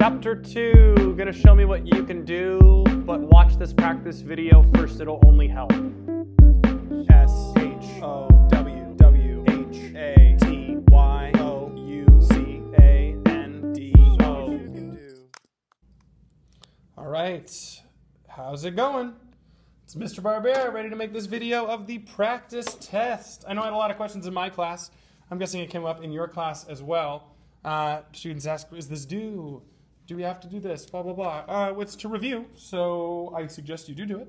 Chapter 2, gonna show me what you can do, but watch this practice video first, it'll only help. SHOWYOUCANDO. All right, how's it going? It's Mr. Barbera, ready to make this video of the practice test. I know I had a lot of questions in my class. I'm guessing it came up in your class as well. Students ask, is this due? Do we have to do this? Blah, blah, blah. It's to review, so I suggest you do it.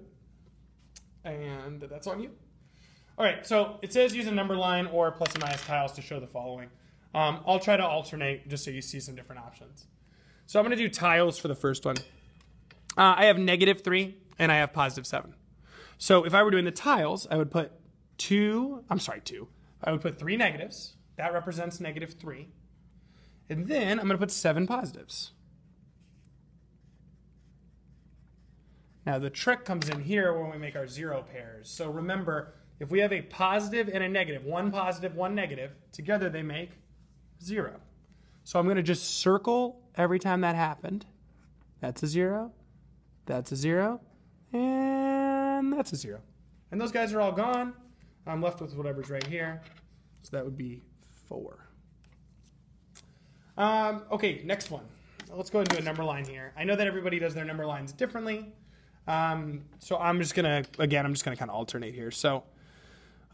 And that's on you. All right, so it says use a number line or plus and minus tiles to show the following. I'll try to alternate just so you see some different options. So I'm going to do tiles for the first one. I have -3 and I have +7. So if I were doing the tiles, I would put I would put 3 negatives. That represents -3. And then I'm going to put 7 positives. Now the trick comes in here when we make our 0 pairs. So remember, if we have a positive and a negative, 1 positive, 1 negative, together they make 0. So I'm going to just circle every time that happened. That's a 0, that's a 0, and that's a 0. And those guys are all gone. I'm left with whatever's right here. So that would be 4. Okay, next one. Let's go into a number line here. I know that everybody does their number lines differently. So I'm just going to kind of alternate here. So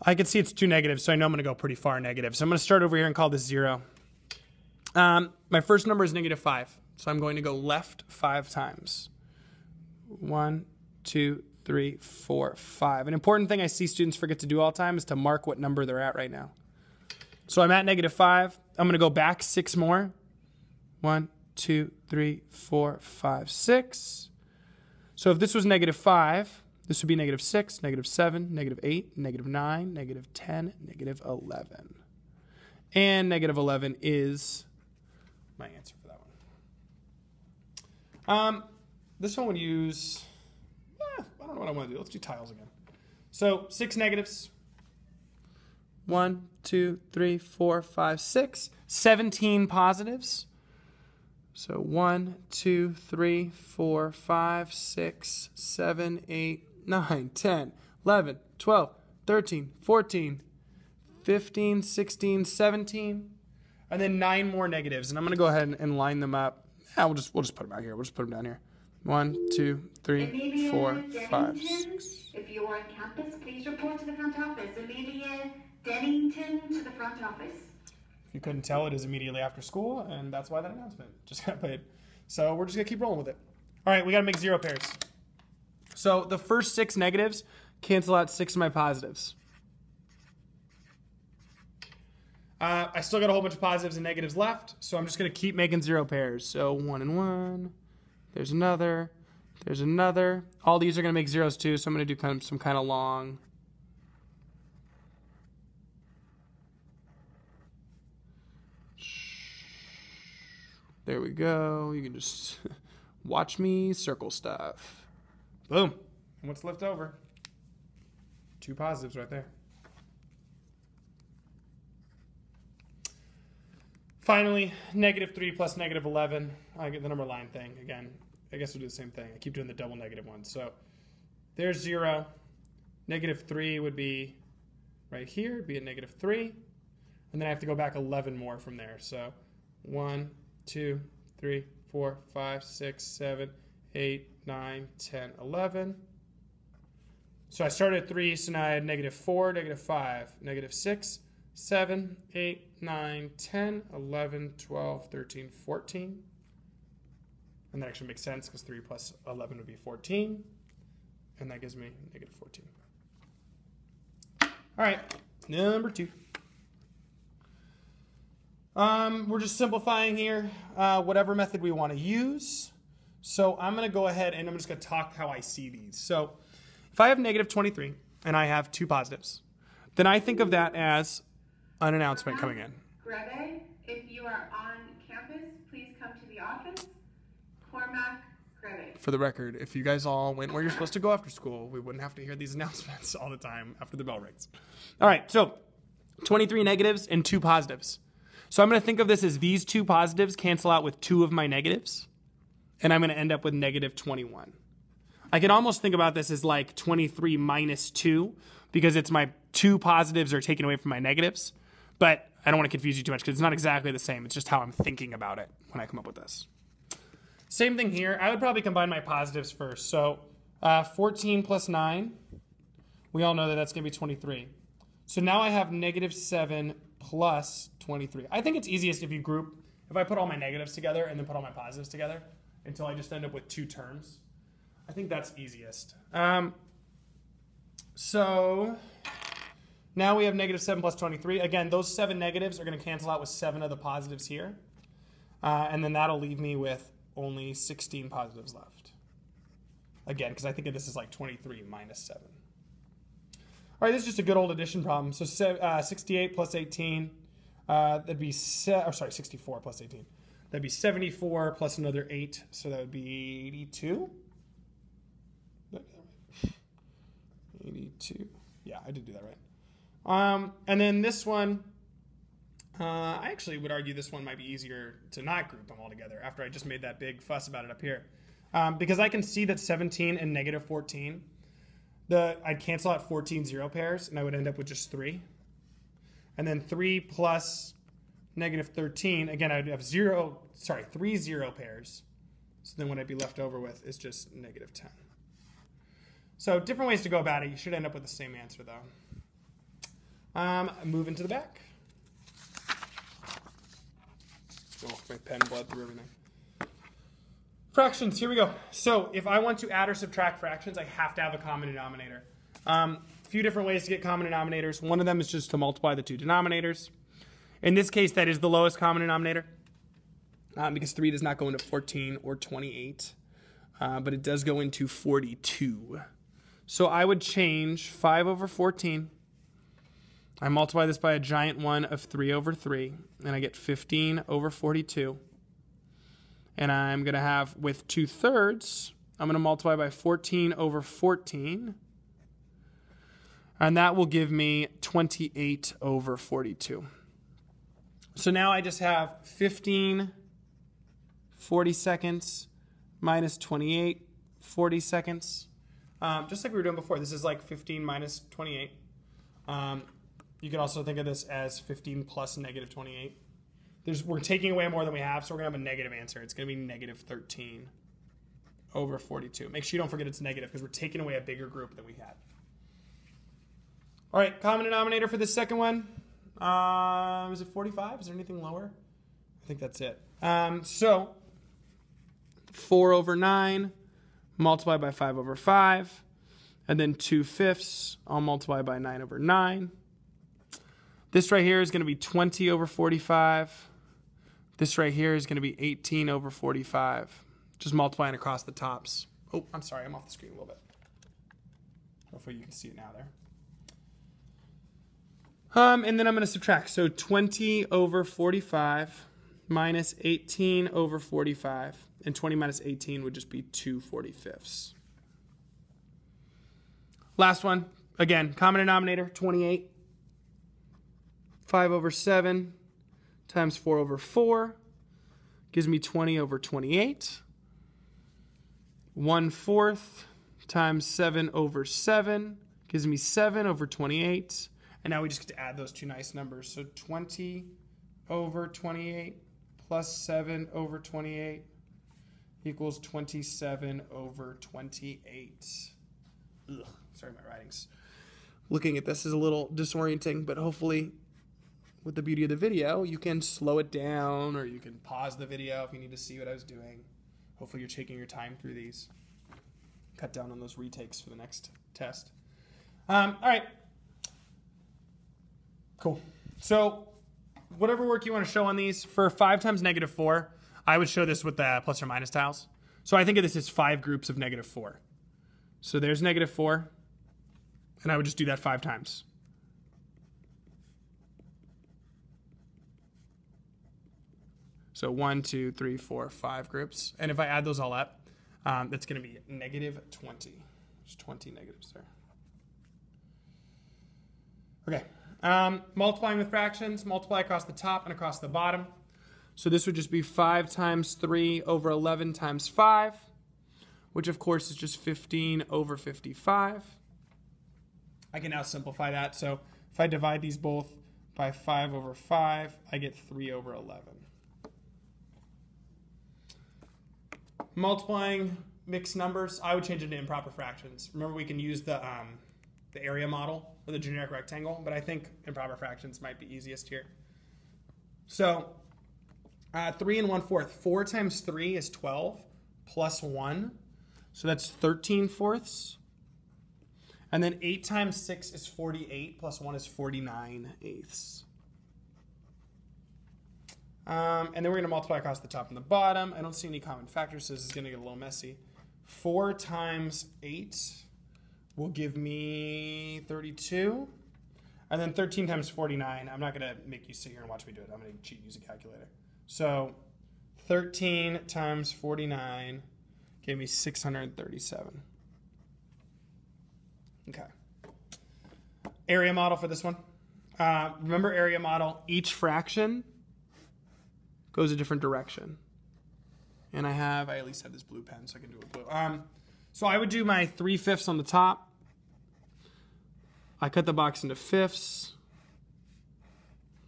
I can see it's 2 negatives, so I know I'm going to go pretty far negative. So I'm going to start over here and call this 0. My first number is -5. So I'm going to go left 5 times. 1, 2, 3, 4, 5. An important thing I see students forget to do all the time is to mark what number they're at right now. So I'm at -5. I'm going to go back 6 more. 1, 2, 3, 4, 5, 6. So if this was -5, this would be -6, -7, -8, -9, -10, -11. And -11 is my answer for that one. This one would use, I don't know what I want to do. Let's do tiles again. So 6 negatives. 1, 2, 3, 4, 5, 6. 17 positives. So 1, 2, 3, 4, 5, 6, 7, 8, 9, 10, 11, 12, 13, 14, 15, 16, 17. And then 9 more negatives. And I'm going to go ahead and line them up. Yeah, we'll just put them out here. We'll just put them down here. 1, 2, 3, 4, 5, 6. If you are on campus, please report to the front office. Amelia Dennington to the front office. If you couldn't tell, it is immediately after school, and that's why that announcement just got played. So we're just going to keep rolling with it. All right, we got to make 0 pairs. So the first 6 negatives cancel out 6 of my positives. I still got a whole bunch of positives and negatives left, so I'm just going to keep making 0 pairs. So 1 and 1. There's another. There's another. All these are going to make 0s too, so I'm going to do some kind of long. There we go. You can just watch me circle stuff. Boom. And what's left over? 2 positives right there. Finally, -3 plus -11. I get the number line thing again. I guess we'll do the same thing. I keep doing the double negative ones. So there's 0. -3 would be right here. It'd be a -3. And then I have to go back 11 more from there. So 1, 2, 3, 4, 5, 6, 7, 8, 9, 10, 11. So I started at 3, so now I had -4, -5, -6, 7, 8, 9, 10, 11, 12, 13, 14. And that actually makes sense because 3 plus 11 would be 14. And that gives me -14. All right, number 2. We're just simplifying here, whatever method we want to use. So I'm going to go ahead and I'm just going to talk how I see these. So if I have -23 and I have 2 positives, then I think of that as an announcement coming in. Grebe, if you are on campus, please come to the office. Cormac Grebe. For the record, if you guys all went where you're supposed to go after school, we wouldn't have to hear these announcements all the time after the bell rings. All right, so 23 negatives and 2 positives. So I'm going to think of this as these 2 positives cancel out with 2 of my negatives. and I'm going to end up with negative 21. I can almost think about this as like 23 minus 2 because it's my two positives are taken away from my negatives. But I don't want to confuse you too much because it's not exactly the same. It's just how I'm thinking about it when I come up with this. Same thing here. I would probably combine my positives first. So 14 plus 9, we all know that that's going to be 23. So now I have negative 7 plus 23. I think it's easiest if you group, if I put all my negatives together and then put all my positives together until I just end up with two terms. I think that's easiest. So now we have negative 7 plus 23. Again, those 7 negatives are going to cancel out with 7 of the positives here. And then that'll leave me with only 16 positives left. Again, because I think of this as like 23 minus 7. All right, this is just a good old addition problem. So 68 plus 18, that'd be 64 plus 18. That'd be 74 plus another 8, so that would be 82. 82. Yeah, I did do that right. And then this one, I actually would argue this one might be easier to not group them all together after I just made that big fuss about it up here. Because I can see that 17 and negative 14, I'd cancel out 14 zero pairs, and I would end up with just 3. And then 3 plus negative 13, again, I'd have 3 zero pairs. So then what I'd be left over with is just negative 10. So different ways to go about it. You should end up with the same answer, though. Moving to the back. Oh, my pen bled through everything. Fractions, here we go. So if I want to add or subtract fractions, I have to have a common denominator. A few different ways to get common denominators. One of them is just to multiply the two denominators. In this case, that is the lowest common denominator because 3 does not go into 14 or 28, but it does go into 42. So I would change 5 over 14. I multiply this by a giant 1 of 3 over 3, and I get 15 over 42. And I'm going to have, with 2/3, I'm going to multiply by 14 over 14. And that will give me 28 over 42. So now I just have 15 40-seconds minus 28 40-seconds. Just like we were doing before, this is like 15 minus 28. You can also think of this as 15 plus negative 28. We're taking away more than we have, so we're going to have a negative answer. It's going to be negative 13 over 42. Make sure you don't forget it's negative because we're taking away a bigger group than we had. All right, common denominator for this second one. Is it 45? Is there anything lower? I think that's it. So 4 over 9, multiply by 5 over 5, and then 2/5, I'll multiply by 9 over 9. This right here is going to be 20 over 45. This right here is going to be 18 over 45. Just multiplying across the tops. Oh, I'm sorry, I'm off the screen a little bit. Hopefully you can see it now there. And then I'm going to subtract. So 20 over 45 minus 18 over 45. And 20 minus 18 would just be 2/45. Last one. Again, common denominator, 28. 5 over 7 times 4 over 4 gives me 20 over 28. 1/4 times 7 over 7 gives me 7 over 28. And now we just get to add those two nice numbers. So 20 over 28 plus 7 over 28 equals 27 over 28. Ugh, sorry, my writing's. Looking at this is a little disorienting, but hopefully with the beauty of the video, you can slow it down or you can pause the video if you need to see what I was doing. Hopefully you're taking your time through these. Cut down on those retakes for the next test. All right. Cool. So whatever work you want to show on these, for 5 times negative 4, I would show this with the plus or minus tiles. So I think of this as 5 groups of negative 4. So there's negative 4, and I would just do that 5 times. So 1, 2, 3, 4, 5 groups. And if I add those all up, that's going to be negative 20. There's 20 negatives there. Okay. Multiplying with fractions, multiply across the top and across the bottom. So this would just be 5 times 3 over 11 times 5, which of course is just 15 over 55. I can now simplify that. So if I divide these both by 5 over 5, I get 3 over 11. Multiplying mixed numbers, I would change it to improper fractions. Remember, we can use the area model or the generic rectangle, but I think improper fractions might be easiest here. So 3 and 1/4. 4 times 3 is 12 plus 1. So that's 13/4. And then 8 times 6 is 48 plus 1 is 49/8. And then we're going to multiply across the top and the bottom. I don't see any common factors, so this is going to get a little messy. 4 times 8 will give me 32. And then 13 times 49. I'm not going to make you sit here and watch me do it. I'm going to cheat and use a calculator. So 13 times 49 gave me 637. Okay. Area model for this one. Remember area model, each fraction goes a different direction. And I at least have this blue pen, so I can do it blue. So I would do my 3/5 on the top. I cut the box into fifths.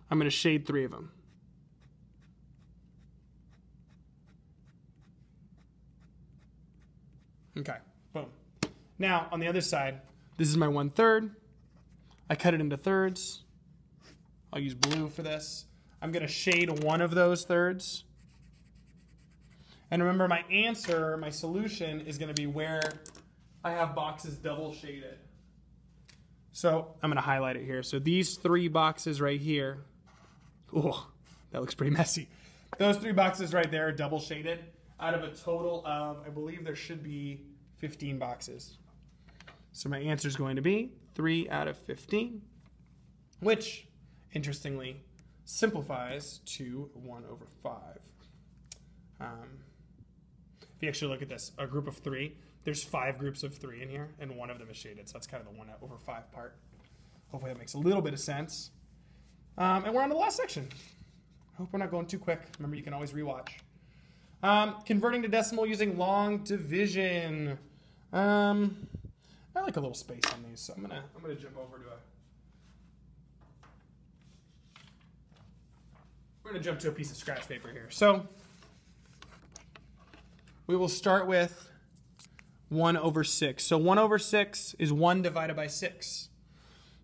I'm going to shade 3 of them. Okay, boom. Now, on the other side, this is my 1/3. I cut it into thirds. I'll use blue for this. I'm going to shade one of those thirds. And remember, my answer, my solution, is going to be where I have boxes double shaded. So I'm going to highlight it here. So these 3 boxes right here. Oh, that looks pretty messy. Those 3 boxes right there are double shaded out of a total of, I believe there should be 15 boxes. So my answer is going to be 3 out of 15, which, interestingly, simplifies to 1/5. If you actually look at this, a group of 3, there's 5 groups of 3 in here, and one of them is shaded. So that's kind of the 1/5 part. Hopefully that makes a little bit of sense. And we're on to the last section. Hope we're not going too quick. Remember, you can always rewatch. Converting to decimal using long division. I like a little space on these, so I'm gonna jump over to a piece of scratch paper here. So we will start with 1/6. So 1/6 is 1 divided by 6.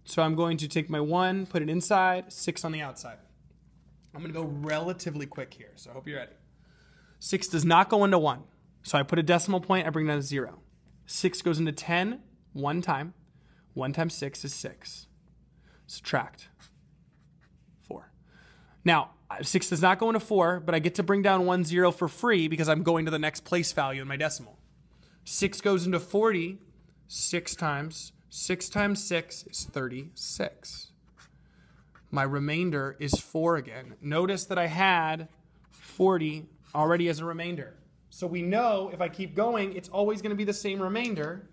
So I'm going to take my 1, put it inside, 6 on the outside. I'm going to go relatively quick here, so I hope you're ready. 6 does not go into 1. So I put a decimal point, I bring down a 0. 6 goes into 10 one time. 1 times 6 is 6. Subtract 4. Now, 6 does not go into 4, but I get to bring down 1 0 for free because I'm going to the next place value in my decimal. 6 goes into 40 6 times. 6 times 6 is 36. My remainder is 4 again. Notice that I had 40 already as a remainder. So we know if I keep going, it's always going to be the same remainder,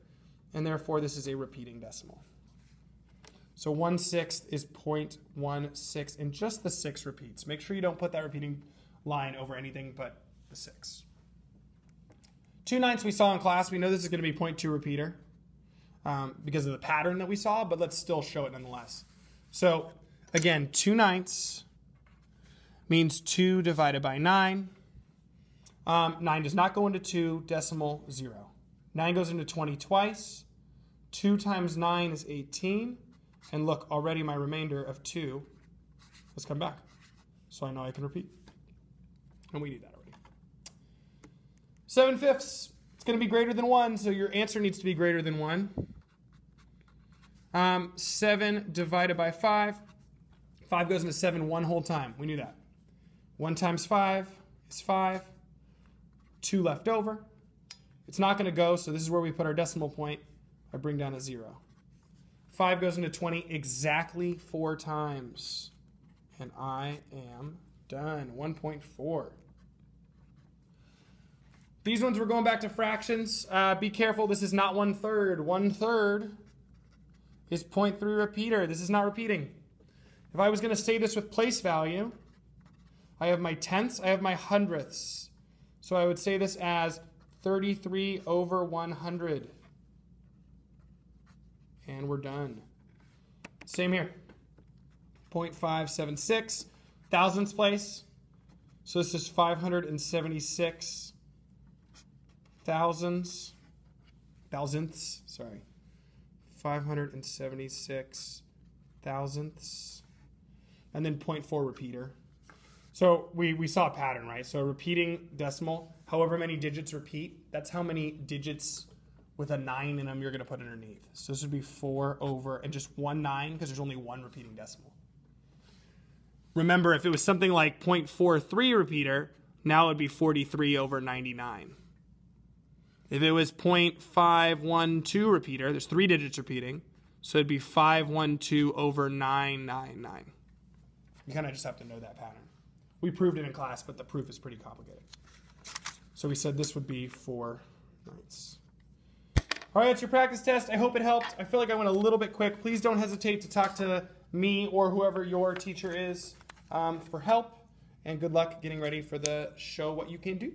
and therefore this is a repeating decimal. So 1/6 is 0.16, and just the 6 repeats. Make sure you don't put that repeating line over anything but the 6. 2/9 we saw in class. We know this is going to be 0.2 repeater because of the pattern that we saw, but let's still show it nonetheless. So again, 2/9 means 2 divided by 9. 9 does not go into 2, decimal 0. 9 goes into 20 twice. 2 times 9 is 18. And look, already my remainder of 2 has come back. So I know I can repeat. And we did that already. 7/5. It's going to be greater than 1, so your answer needs to be greater than 1. 7 divided by 5. 5 goes into 7 one whole time. We knew that. 1 times 5 is 5. 2 left over. It's not going to go, so this is where we put our decimal point. I bring down a 0. 5 goes into 20 exactly 4 times. And I am done. 1.4. These ones we're going back to fractions. Be careful, this is not 1/3. 1/3 is 0.3 repeater. This is not repeating. If I was going to say this with place value, I have my tenths, I have my hundredths. So I would say this as 33 over 100. And we're done. Same here. 0.576 thousandths place. So this is 576 thousandths, sorry. 576 thousandths. And then 0.4 repeater. So we saw a pattern, right? So a repeating decimal, however many digits repeat, that's how many digits with a 9 in them you're going to put underneath. So this would be 4 over, and just 1 9, because there's only one repeating decimal. Remember, if it was something like 0.43 repeater, now it would be 43 over 99. If it was 0.512 repeater, there's 3 digits repeating, so it'd be 512 over 999. You kind of just have to know that pattern. We proved it in class, but the proof is pretty complicated. So we said this would be 4 ninths. All right, that's your practice test. I hope it helped. I feel like I went a little bit quick. Please don't hesitate to talk to me or whoever your teacher is for help. And good luck getting ready for the show what you can do.